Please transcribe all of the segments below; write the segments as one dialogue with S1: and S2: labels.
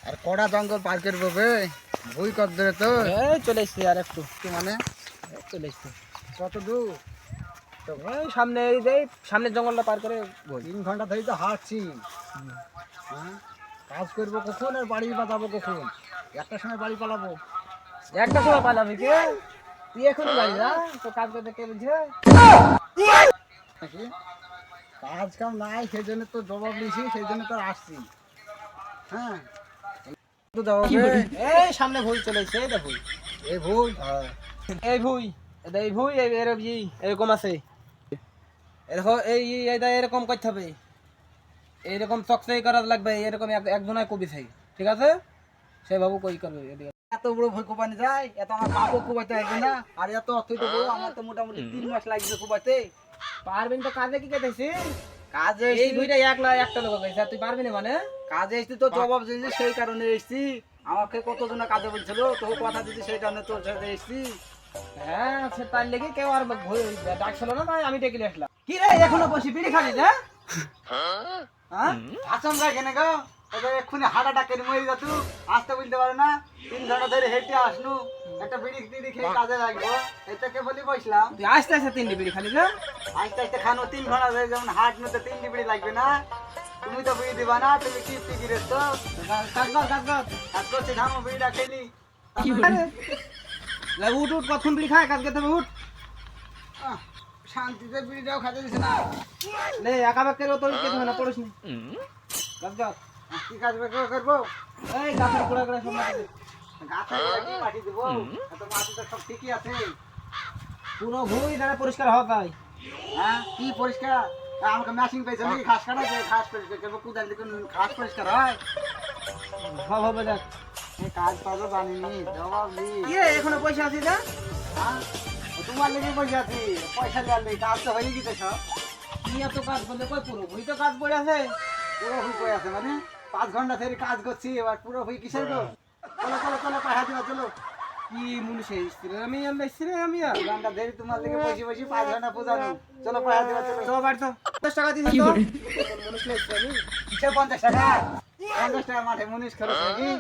S1: আর কড়া জঙ্গল পার করবো বে, ভুই কত দূরে তো?
S2: এই চলে এসছি আর একটু।
S1: কি মানে
S2: এই চলে এসছি।
S1: কত দূর?
S2: এই সামনে এই যে সামনের জঙ্গলটা পার করে বই।
S1: 3 ঘন্টা ধরে তো হাঁটছি। হ্যাঁ, কাজ করবো কখন আর বাড়ি বাজাবো কখন? একটা সময় বাড়ি পালাবো
S2: একটা সময় পালাবি কে? তুই এখনই বাড়ি যা, তো কাজ করতে কে বলছে?
S1: নাকি? কাজ কাম নাই সেই জন্য তো জবাব দিয়েছি, সেই জন্য তো আসছি। হ্যাঁ, তো জবাব দে।
S2: এই সামনে ভুই চলে এসছে, এই ভুই।
S1: এই ভুল
S2: এই ভুই, এই ভুই এরকম আছে। দেখো এই এইটা এরকম করতে হবে, এইরকম চকচাই করা লাগবে, এরকম একজনায় কবি চাই, ঠিক আছে? সে বাবু কই করবে এদিকে।
S1: এত বড় ভুই কোপানি যায়, এত আমার বাবু কোপাইতে আসবে না। আর এত অথই তো বউ, আমার তো মোটামুটি 3 মাস লাগবে কোপাইতে।
S2: পারবেন তো কাজে কি কেটেছি?
S1: কাজে
S2: এই ভুইটা একটা লোক গেছে, তুই পারবি না মানে?
S1: কাজে এসছি তো জবাব দিয়েছি, সেই কারণে এসছি। আমাকে কতজন কাজে বলছিল, তোর কথা দিচ্ছি সেই কারণে তোর সাথে এসছি।
S2: হ্যাঁ সে তার লেগে কেউ আর ডাকছিল না, তাই আমি ডেকে নিয়ে আসলাম। কি রে এখনো বসি বিড়ি খালি না?
S1: হ্যাঁ, আচমকা কেন গো? ওদের এক্ষুনি হার্ট অ্যাটাক করে মরে যাতু, আসতে বলতে পারে না। 3 ঘন্টা ধরে হেঁটে আসনু, একটা বিড়ি টিড়ি খেয়ে কাজে লাগবো, এটাকে বলি বসলাম।
S2: তুই আস্তে আস্তে 3 বিড়ি খালি না?
S1: আস্তে আস্তে খানো 3 ঘন্টা ধরে, যেমন হার্ট নিতে 3 বিড়ি লাগবে না। তুমি তো বিড়ি দিবা না, তুমি কি ফিকিরের তো
S2: কাজ কর
S1: কাজ করছি, ধামো বিড়িটা খেলি।
S2: উঠ উঠ, কতক্ষণ বিড়ি খায় কাজ করতে হবে, উঠ।
S1: আহ, শান্তিতে বিড়িটাও খাতে দিছে না।
S2: লে একা বাক্যের তো কিছু হয় না, পড়িস নি। কাজ কর।
S1: কি কাজ করবো?
S2: এই গাছের গোড়া গোড়া সব মাটি দে।
S1: গাছে কি মাটি দেবো? এত মাটি তো সব ঠিকই আছে।
S2: পুরো ভুই দ্বারা পরিষ্কার হওয়া যায়।
S1: হ্যাঁ, কি পরিষ্কার? আমাকে ম্যাচিং পেয়েছে নাকি? ঘাস কাটা আছে, ঘাস পরিষ্কার করবো, কোদাল দিয়ে কোনো ঘাস পরিষ্কার হয়?
S2: সব হবে দেখ।
S1: এই কাজ পাবো জানিনি, জবাব দি।
S2: কি রে এখনো পয়সা আছে না?
S1: হ্যাঁ, তোমার লেগে পয়সা আছি, পয়সা দেওয়ার নেই, কাজ তো হয়ে গেছে সব।
S2: কি এত কাজ করলে কই পুরো ভুই তো কাজ পড়ে আছে।
S1: পুরো হুই পড়ে আছে মানে? 5 ঘন্টা ধরে কাজ করছি, এবার পুরো হুই কিসের গো? চলো চলো চলো, পাঠা দিবা চলো।
S2: কি মুনিশে ইস্ত্রি আমি ইস্ত্রি আমি
S1: 2 ঘন্টা ধরে তোমার লেগে বসে বসে 5 ঘন্টা পূজানো। চলো পাঠা দিবা চলো।
S2: তো বাড়ি তো 50 টাকা দিছিস তো? মুনিশ না ইস্ত্রি আমি।
S1: কিসের 50 টাকা? 50 টাকা মাঠে মুনিশ খরচ নাকি?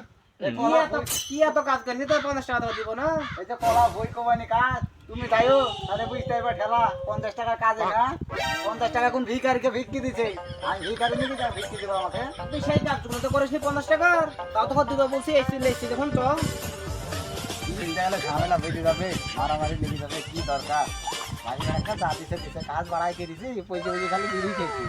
S1: এই
S2: কি
S1: কলা
S2: এত কি এত কাজ করছিস তো 50 টাকা দিব না?
S1: এই যে কলা বই কোবানি কাজ, তুমি যাইও তাহলে বুঝতে পারবে ঠেলা। 50 টাকা কাজে না, 50 টাকা কোন ভিখারিকে ভিক্ষি দিছে? আমি ভিখারি নাকি যা ভিক্ষি দিব আমাকে?
S2: তুই সেই কাজগুলো তো করিস নি 50 টাকা, তাও তো কত দিবা বলছি, এসছি দেখুন তো।
S1: চিন্তা হলে ঝামেলা বেঁধে যাবে, মারামারি লেগে যাবে, কি দরকার? ভাই একটা যা দিছে দিছে, কাজ বাড়াই কে দিছে, পয়সা পয়সা খালি বিড়ি খেয়েছি।